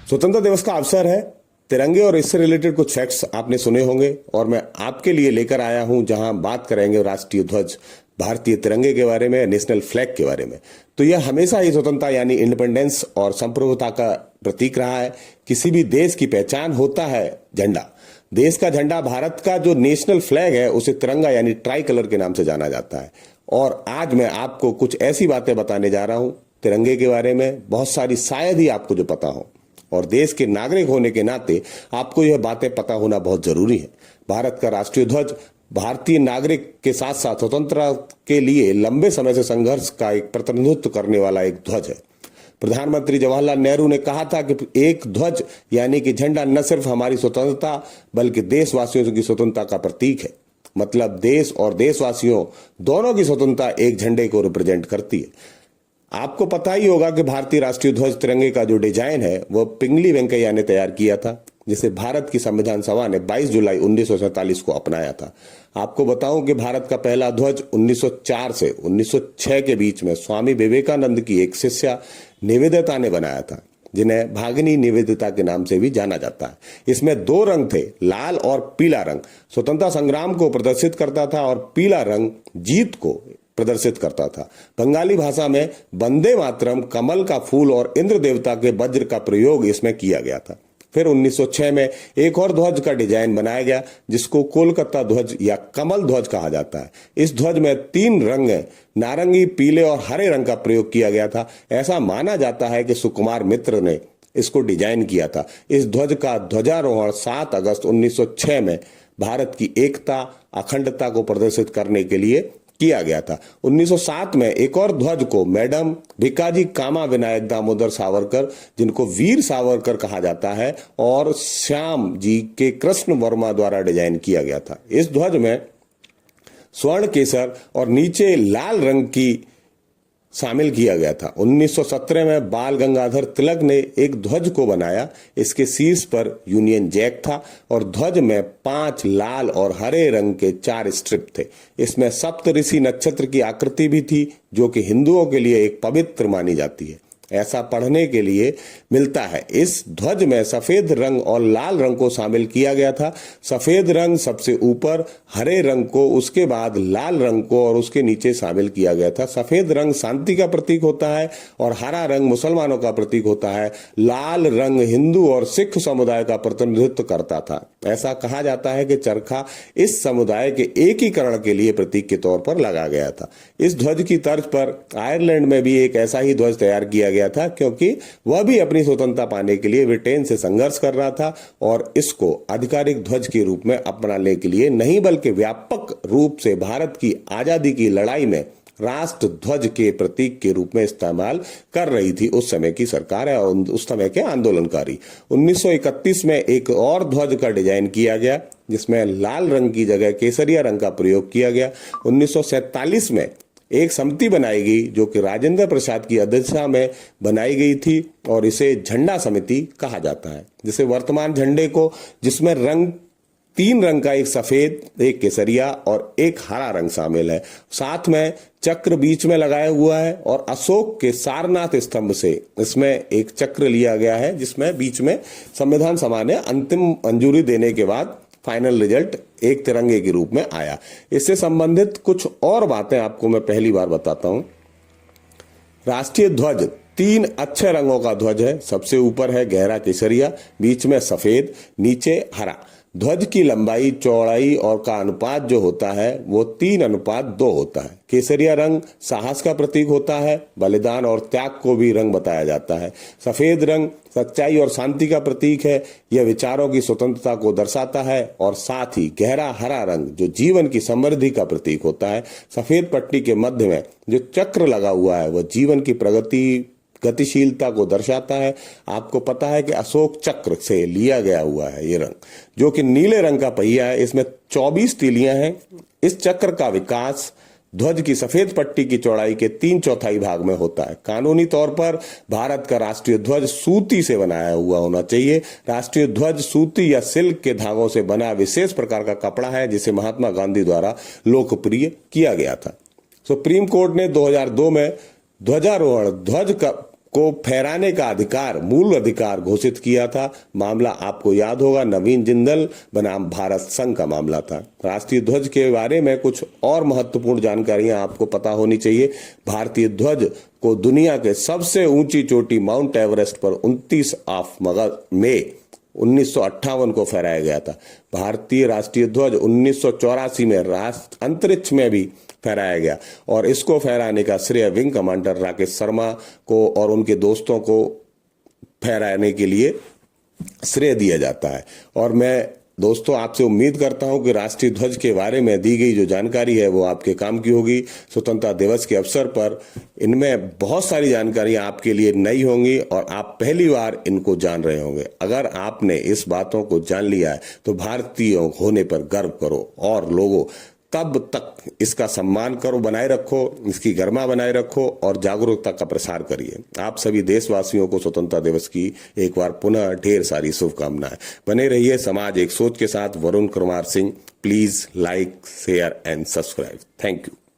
स्वतंत्रता दिवस का अवसर है। तिरंगे और इससे रिलेटेड कुछ फैक्ट्स आपने सुने होंगे और मैं आपके लिए लेकर आया हूं, जहां बात करेंगे राष्ट्रीय ध्वज, भारतीय तिरंगे के बारे में, नेशनल फ्लैग के बारे में। तो यह हमेशा ही स्वतंत्रता यानी इंडिपेंडेंस और संप्रभुता का प्रतीक रहा है। किसी भी देश की पहचान होता है झंडा। देश का झंडा, भारत का जो नेशनल फ्लैग है, उसे तिरंगा यानी ट्राई कलर के नाम से जाना जाता है। और आज मैं आपको कुछ ऐसी बातें बताने जा रहा हूं तिरंगे के बारे में, बहुत सारी शायद ही आपको जो पता हो, और देश के नागरिक होने के नाते आपको यह बातें पता होना बहुत जरूरी है। भारत का राष्ट्रीय ध्वज भारतीय नागरिक के साथ साथ स्वतंत्रता के लिए लंबे समय से संघर्ष का एक प्रतिनिधित्व करने वाला एक ध्वज है। प्रधानमंत्री जवाहरलाल नेहरू ने कहा था कि एक ध्वज यानी कि झंडा न सिर्फ हमारी स्वतंत्रता बल्कि देशवासियों की स्वतंत्रता का प्रतीक है। मतलब देश और देशवासियों दोनों की स्वतंत्रता एक झंडे को रिप्रेजेंट करती है। आपको पता ही होगा कि भारतीय राष्ट्रीय ध्वज तिरंगे का जो डिजाइन है वह पिंगली वेंकैया ने तैयार किया था, जिसे भारत की संविधान सभा ने 22 जुलाई 1947 को अपनाया था। आपको बताऊं कि भारत का पहला ध्वज 1904 से 1906 के बीच में स्वामी विवेकानंद की एक शिष्या निवेदिता ने बनाया था, जिन्हें भागिनी निवेदिता के नाम से भी जाना जाता है। इसमें दो रंग थे, लाल और पीला रंग स्वतंत्रता संग्राम को प्रदर्शित करता था और पीला रंग जीत को प्रदर्शित करता था। बंगाली भाषा में वंदे मातरम, कमल का फूल और इंद्र देवता के वज्र का प्रयोग इसमें किया गया था। फिर 1906 में एक और ध्वज का डिजाइन बनाया गया, जिसको कोलकाता ध्वज या कमल ध्वज कहा जाता है। इस ध्वज में 3 रंग हैं, नारंगी, पीले और हरे रंग का प्रयोग किया गया था। ऐसा माना जाता है कि सुकुमार मित्र ने इसको डिजाइन किया था। इस ध्वज का ध्वजारोहण 7 अगस्त 1906 में भारत की एकता, अखंडता को प्रदर्शित करने के लिए किया गया था। 1907 में एक और ध्वज को मैडम भिकाजी कामा विनायक दामोदर सावरकर, जिनको वीर सावरकर कहा जाता है, और श्याम जी के कृष्ण वर्मा द्वारा डिजाइन किया गया था। इस ध्वज में स्वर्ण केसर और नीचे लाल रंग की शामिल किया गया था। 1917 में बाल गंगाधर तिलक ने एक ध्वज को बनाया। इसके शीर्ष पर यूनियन जैक था और ध्वज में 5 लाल और हरे रंग के 4 स्ट्रिप थे। इसमें सप्तऋषि नक्षत्र की आकृति भी थी, जो कि हिंदुओं के लिए एक पवित्र मानी जाती है। ऐसा पढ़ने के लिए मिलता है। इस ध्वज में सफेद रंग और लाल रंग को शामिल किया गया था। सफेद रंग सबसे ऊपर, हरे रंग को उसके बाद, लाल रंग को और उसके नीचे शामिल किया गया था। सफेद रंग शांति का प्रतीक होता है और हरा रंग मुसलमानों का प्रतीक होता है। लाल रंग हिंदू और सिख समुदाय का प्रतिनिधित्व करता था। ऐसा कहा जाता है कि चरखा इस समुदाय के एकीकरण के लिए प्रतीक के तौर पर लगा गया था। इस ध्वज की तर्ज पर आयरलैंड में भी एक ऐसा ही ध्वज तैयार किया गया था, क्योंकि वह भी अपनी स्वतंत्रता पाने के लिए ब्रिटेन से संघर्ष कर रहा था और इसको आधिकारिक ध्वज के रूप में अपनाने के लिए नहीं, बल्कि व्यापक रूप से भारत की आजादी की लड़ाई में राष्ट्र ध्वज के प्रतीक के रूप में इस्तेमाल कर रही थी उस समय की सरकार है और उस समय के आंदोलनकारी। 1931 में एक और ध्वज का डिजाइन किया गया, जिसमें लाल रंग की जगह केसरिया रंग का प्रयोग किया गया। 1947 में एक समिति बनाई गई, जो कि राजेंद्र प्रसाद की अध्यक्षता में बनाई गई थी और इसे झंडा समिति कहा जाता है। जिसे वर्तमान झंडे को, जिसमें रंग 3 रंग का, एक सफेद, एक केसरिया और एक हरा रंग शामिल है। साथ में चक्र बीच में लगाया हुआ है और अशोक के सारनाथ स्तंभ से इसमें एक चक्र लिया गया है, जिसमें बीच में संविधान सभा ने अंतिम मंजूरी देने के बाद फाइनल रिजल्ट एक तिरंगे के रूप में आया। इससे संबंधित कुछ और बातें आपको मैं पहली बार बताता हूं। राष्ट्रीय ध्वज 3 अच्छे रंगों का ध्वज है। सबसे ऊपर है गहरा केसरिया, बीच में सफेद, नीचे हरा। ध्वज की लंबाई, चौड़ाई और का अनुपात जो होता है वो 3:2 होता है। केसरिया रंग साहस का प्रतीक होता है, बलिदान और त्याग को भी रंग बताया जाता है। सफेद रंग सच्चाई और शांति का प्रतीक है, यह विचारों की स्वतंत्रता को दर्शाता है। और साथ ही गहरा हरा रंग जो जीवन की समृद्धि का प्रतीक होता है। सफेद पट्टी के मध्य में जो चक्र लगा हुआ है वह जीवन की प्रगति, गतिशीलता को दर्शाता है। आपको पता है कि अशोक चक्र से लिया गया हुआ है ये रंग, जो कि नीले रंग का पहिया है। इसमें 24 तीलियां हैं। इस चक्र का विकास ध्वज की सफेद पट्टी की चौड़ाई के 3/4 भाग में होता है। कानूनी तौर पर भारत का राष्ट्रीय ध्वज सूती से बनाया हुआ होना चाहिए। राष्ट्रीय ध्वज सूती या सिल्क के धागों से बना विशेष प्रकार का कपड़ा है, जिसे महात्मा गांधी द्वारा लोकप्रिय किया गया था। सुप्रीम कोर्ट ने 2002 में ध्वजारोहण ध्वज का को फहराने का अधिकार, मूल अधिकार घोषित किया था। मामला आपको याद होगा नवीन जिंदल बनाम भारत संघ का मामला था। राष्ट्रीय ध्वज के बारे में कुछ और महत्वपूर्ण जानकारियां आपको पता होनी चाहिए। भारतीय ध्वज को दुनिया के सबसे ऊंची चोटी माउंट एवरेस्ट पर 29 मई 1958 को फहराया गया था। भारतीय राष्ट्रीय ध्वज 1984 में अंतरिक्ष में भी फहराया गया और इसको फहराने का श्रेय विंग कमांडर राकेश शर्मा को और उनके दोस्तों को फहराने के लिए श्रेय दिया जाता है। और मैं दोस्तों आपसे उम्मीद करता हूं कि राष्ट्रीय ध्वज के बारे में दी गई जो जानकारी है वो आपके काम की होगी। स्वतंत्रता दिवस के अवसर पर इनमें बहुत सारी जानकारियां आपके लिए नई होंगी और आप पहली बार इनको जान रहे होंगे। अगर आपने इस बातों को जान लिया है तो भारतीय होने पर गर्व करो और लोगों तब तक इसका सम्मान करो, बनाए रखो, इसकी गरिमा बनाए रखो और जागरूकता का प्रसार करिए। आप सभी देशवासियों को स्वतंत्रता दिवस की एक बार पुनः ढेर सारी शुभकामनाएं। बने रहिए समाज एक सोच के साथ। Varun Kumar Singh, please like, share and subscribe. Thank you.